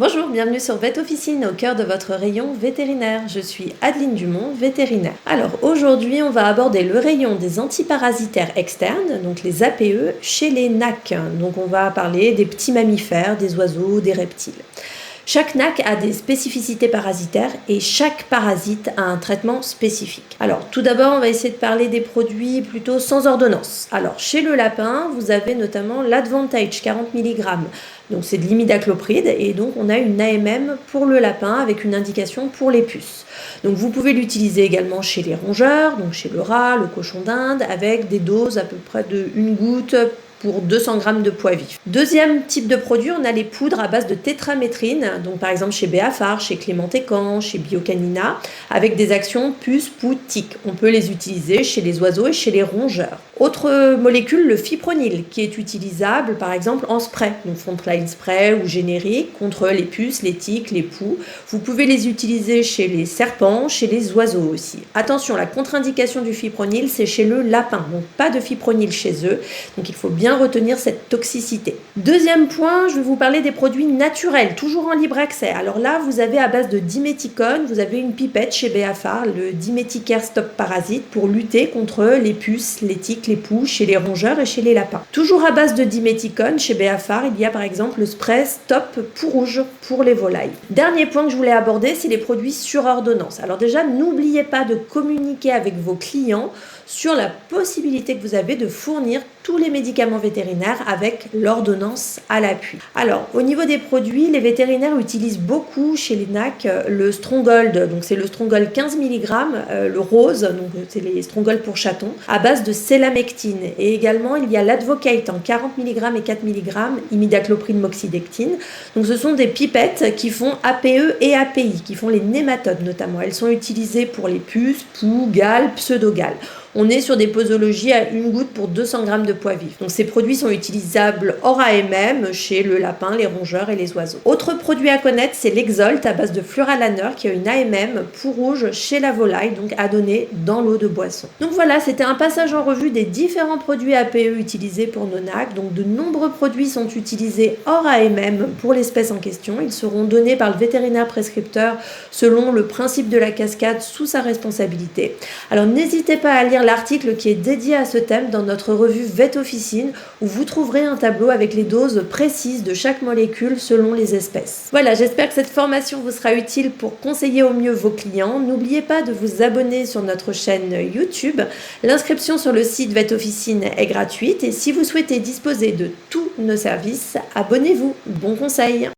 Bonjour, bienvenue sur Vet Officine, au cœur de votre rayon vétérinaire. Je suis Adeline Dumont, vétérinaire. Alors aujourd'hui, on va aborder le rayon des antiparasitaires externes, donc les APE, chez les NAC. Donc on va parler des petits mammifères, des oiseaux, des reptiles. Chaque NAC a des spécificités parasitaires et chaque parasite a un traitement spécifique. Alors tout d'abord, on va essayer de parler des produits plutôt sans ordonnance. Alors chez le lapin, vous avez notamment l'Advantage 40 mg. Donc c'est de l'imidaclopride et donc on a une AMM pour le lapin avec une indication pour les puces. Donc vous pouvez l'utiliser également chez les rongeurs, donc chez le rat, le cochon d'Inde, avec des doses à peu près de 1 goutte pour 200 g de pois vif. Deuxième type de produit, on a les poudres à base de tétramétrine, donc par exemple chez Béafar, chez Clément-Técan, chez Biocanina, avec des actions puce, poux, tique. On peut les utiliser chez les oiseaux et chez les rongeurs. Autre molécule, le fipronil, qui est utilisable par exemple en spray, donc frontline spray ou générique, contre les puces, les tiques, les poux. Vous pouvez les utiliser chez les serpents, chez les oiseaux aussi. Attention, la contre-indication du fipronil, c'est chez le lapin, donc pas de fipronil chez eux, donc il faut bien retenir cette toxicité. Deuxième point, je vais vous parler des produits naturels, toujours en libre accès. Alors là, vous avez à base de diméthicone, vous avez une pipette chez Béafar, le Diméthicare Stop Parasite, pour lutter contre les puces, les tiques, les poux, chez les rongeurs et chez les lapins. Toujours à base de diméthicone, chez Béafar, il y a par exemple le spray Stop Poux Rouge pour les volailles. Dernier point que je voulais aborder, c'est les produits sur ordonnance. Alors déjà, n'oubliez pas de communiquer avec vos clients sur la possibilité que vous avez de fournir tous les médicaments vétérinaires avec l'ordonnance à l'appui. Alors, au niveau des produits, les vétérinaires utilisent beaucoup chez les NAC le Stronghold, donc c'est le Stronghold 15 mg, le rose, donc c'est les Stronghold pour chatons, à base de sélamectine. Et également, il y a l'Advocate en 40 mg et 4 mg, imidaclopride moxidectine. Donc ce sont des pipettes qui font APE et API, qui font les nématodes notamment. Elles sont utilisées pour les puces, poux, galles, pseudogales. On est sur des posologies à 1 goutte pour 200 g de pois vif. Donc ces produits sont utilisables hors AMM chez le lapin, les rongeurs et les oiseaux. Autre produit à connaître, c'est l'Exolt à base de fluoralaner qui a une AMM pour rouge chez la volaille, donc à donner dans l'eau de boisson. Donc voilà, c'était un passage en revue des différents produits APE utilisés pour nos NAC. Donc de nombreux produits sont utilisés hors AMM pour l'espèce en question. Ils seront donnés par le vétérinaire prescripteur selon le principe de la cascade sous sa responsabilité. Alors n'hésitez pas à lire l'article qui est dédié à ce thème dans notre revue Vet Officine où vous trouverez un tableau avec les doses précises de chaque molécule selon les espèces. Voilà, j'espère que cette formation vous sera utile pour conseiller au mieux vos clients. N'oubliez pas de vous abonner sur notre chaîne YouTube. L'inscription sur le site Vet Officine est gratuite et si vous souhaitez disposer de tous nos services, abonnez-vous. Bon conseil!